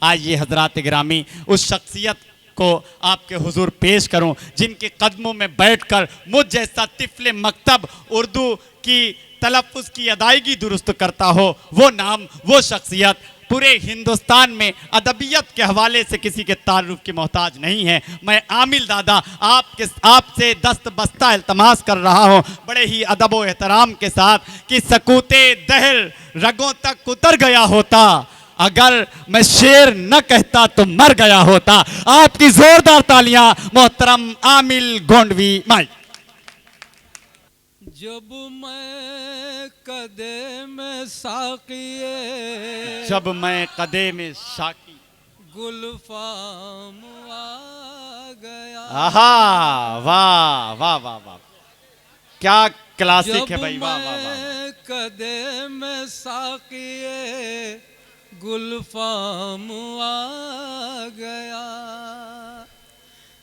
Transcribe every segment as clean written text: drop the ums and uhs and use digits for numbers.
आइए हजरात गिरामी उस शख्सियत को आपके हुजूर पेश करूं जिनके कदमों में बैठकर मुझ जैसा तिफले मकतब उर्दू की तलफ़ुज़ की अदायगी दुरुस्त करता हो। वो नाम, वो शख्सियत पूरे हिंदुस्तान में अदबियत के हवाले से किसी के तारुफ की मोहताज नहीं है। मैं आमिल दादा आपसे दस्त बस्ता इल्तमास कर रहा हूँ बड़े ही अदब व एहतराम के साथ कि सकूते दहर रगों तक उतर गया होता, अगर मैं शेर न कहता तो मर गया होता। आपकी जोरदार तालियां मोहतरम आमिल गोंडवी माई। जब मैं कदे में साकिए, जब मैं कदे में साकी, गुलफाम आ गया। आहा, वाह वाह वाह वाह, क्या क्लासिक है भाई, वाह वाह वाह। कदे में साकिए, गुलफाम आ गया।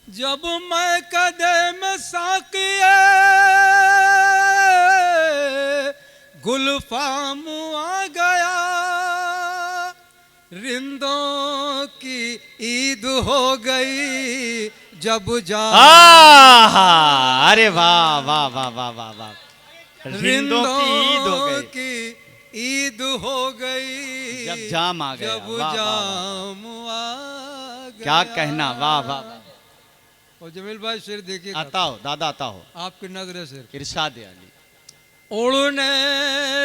जब मैं कदे में साकिए, गुलफाम आ गया। रिंदों की ईद हो गई जब जा, अरे वाह वाह वाह वाह वाह वाह, रिंदों की ईद हो गई जब जाम आ गया, जब जाम आ गया। क्या कहना, वाह वाह। और जमील भाई शेर देखिए, आता हो दादा, आता हो आपकी नजर से इरशाद अली। उड़ने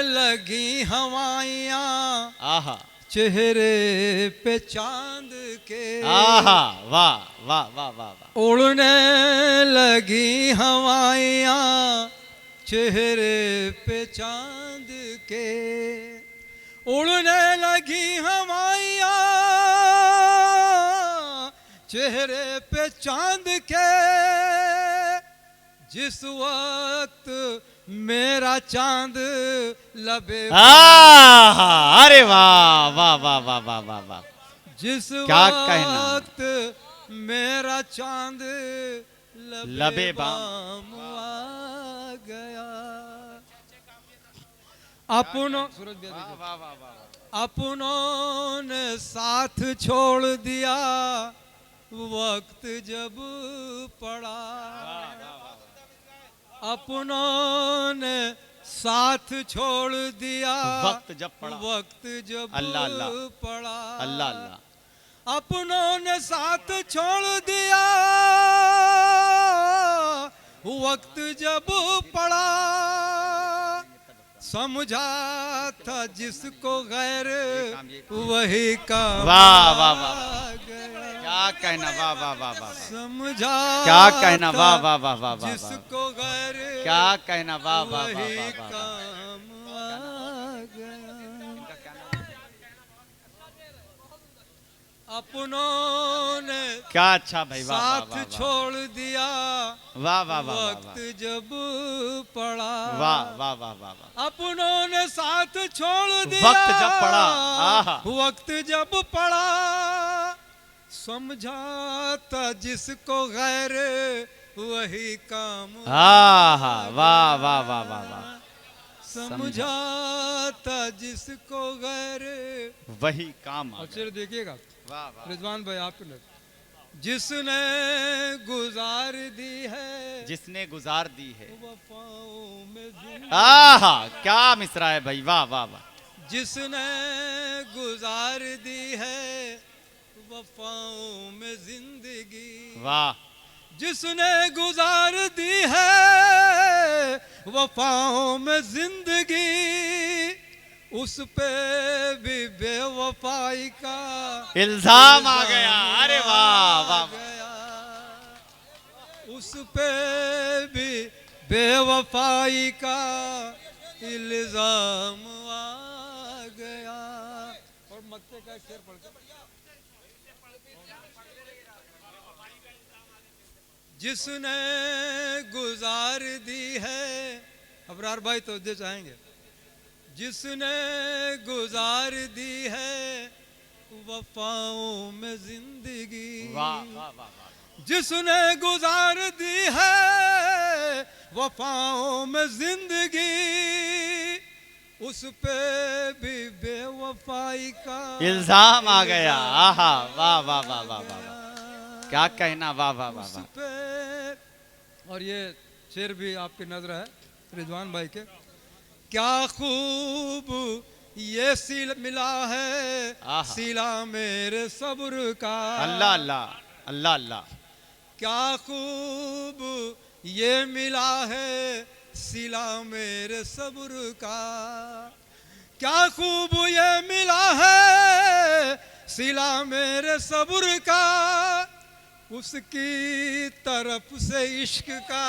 लगी हवाइयां, आहा, चेहरे पे चांद के, आहा, वाह वाह वाह वाह वाह। उड़ने लगी हवाइयां, चेहरे पे चांद के, उड़ने लगी हवाइयां, चेहरे पे चांद के। जिस वक्त मेरा चांद लबे, अरे वाह वाह वाह वाह वाह वाह वाह, जिस क्या वक्त मेरा चांद लबे बाम आ गया। अपनों ने साथ छोड़ दिया वक्त जब पड़ा, अपनों ने साथ छोड़ दिया वक्त जब पड़ा, वक्त जब अल्लाह अल्लाह पड़ा, अल्लाह अल्लाह। अपनों ने साथ छोड़ दिया वक्त जब पड़ा। समझा था जिसको गैर वही का, वाह वाह वाह, क्या कहना, वाह वाह वाह वाह। समझा क्या कहना, वाह वाह वाह वाह वाह, जिसको गैर क्या कहना, वाह वाह वाह वही वाह वाह। काम आ गया। अपनों ने क्या अच्छा भाई, वाह वाह साथ वाह, छोड़ दिया वाह वाह वाह, वक्त जब पड़ा, वाह वाह वाह वाह वाह। अपनों ने साथ छोड़ दिया वक्त जब पड़ा, आहा, वक्त जब पड़ा। समझा था जिसको गैर वही काम, आहा, वाह वाह वाह वाह वाह। समझा था जिसको गैर वही काम। अक्षर देखिएगा, वाह वाह, रिजवान भाई आपके नजर, जिसने गुजार दी है, जिसने गुजार दी है वफाओं में जिंदगी, आहा, क्या मिसरा है भाई, वाह वाह वाह। जिसने गुजार दी है वफाओं में जिंदगी, वाह, जिसने गुजार दी है वफाओं में जिंदगी, उस पे भी बेवफाई का इल्जाम आ गया। अरे वाह वाह, उस पे भी बेवफाई का इल्जाम आ गया। और मक्के का शेर पढ़ के, जिसने गुजार दी है, अबरार भाई तो दे चाहेंगे, जिसने गुजार दी है वफाओं में जिंदगी, वाह वाह वाह, जिसने गुजार दी है वफाओं में जिंदगी, उस पे भी बेवफाई का इल्जाम आ गया। आहा, वाह वाह वाह वाह वाह वाह, क्या कहना, वाह वाह वाह उस वाह। पे। और ये शेर भी आपकी नजर है रिजवान भाई के। क्या खूब ये सिल मिला है आहा। सिला मेरे सब्र का। अल्लाह अल्लाह अल्लाह अल्लाह। क्या खूब ये मिला है सिला मेरे सब्र का। क्या खूब ये मिला है सिला मेरे सब्र का। उसकी तरफ से इश्क का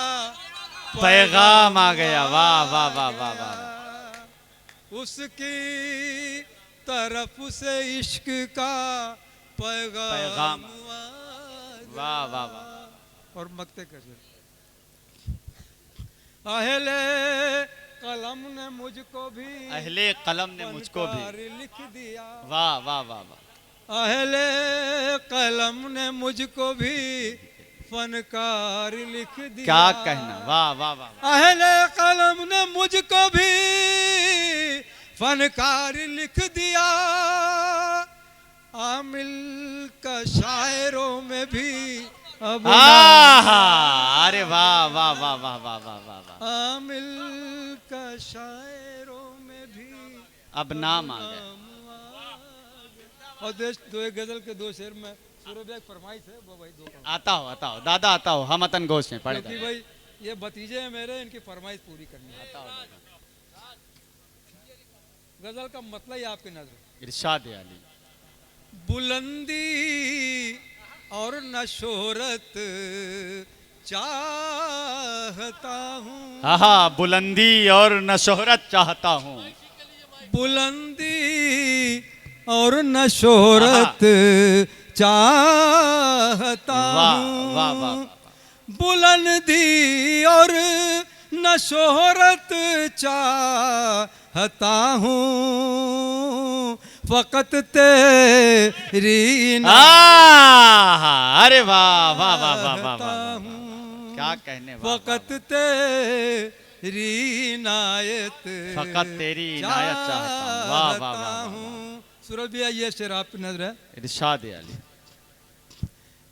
पैगाम आ गया। वाह वाह वाह वाह वाह। उसकी तरफ से इश्क का पैगाम। वाह वाह वाह। और मकते कैसे। अहले कलम ने मुझको भी अहले कलम ने मुझको भी लिख दिया। वाह वाह वाह वाह। अहले कलम ने मुझको भी फनकार लिख दिया। क्या कहना, वाह वाह वाह। अहले कलम ने मुझको भी फनकार लिख दिया। आमिल का शायरों में भी अब अरे वाह वाह वाह वाह वाह वाह वाह वाह। आमिल का शायरों में भी अब नाम आ गया। और देश दो एक गजल के दो शेर में सूरज एक फरमाइश है वो भाई दो आता हो दादा, आता हो, हम अतन गोश में पढ़े क्योंकि भाई ये भतीजे हैं मेरे, इनकी फरमाइश पूरी करनी है। गजल का मतलब ही आपकी नजर। इरशाद अली। बुलंदी और न शोहरत चाहता हूँ। आहा, बुलंदी और न शोहरत चाहता हूँ। बुलंदी और न शोहरत चाहता हूँ। वाह वाह। बुलंदी और न शोहरत चाहता हूँ। फकत तेरी अरे वाह वाह वाह वाह वाह वाह। क्या कहने, फकत तेरी इनायत फकत तेरी इनायत चाहता हूँ। वाह वाह वाह। सूरज भैया ये शेर आप पे नजर है। इरशाद अली।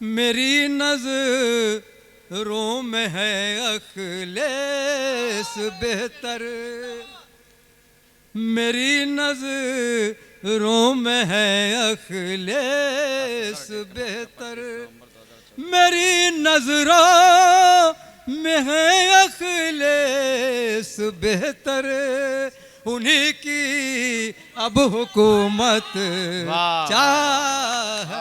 मेरी नजरों में है अखलेस बेहतर। मेरी नजरों में है अखलेस बेहतर। मेरी नजरों में है अखलेस बेहतर। उन्हीं की अब हुकूमत चाहता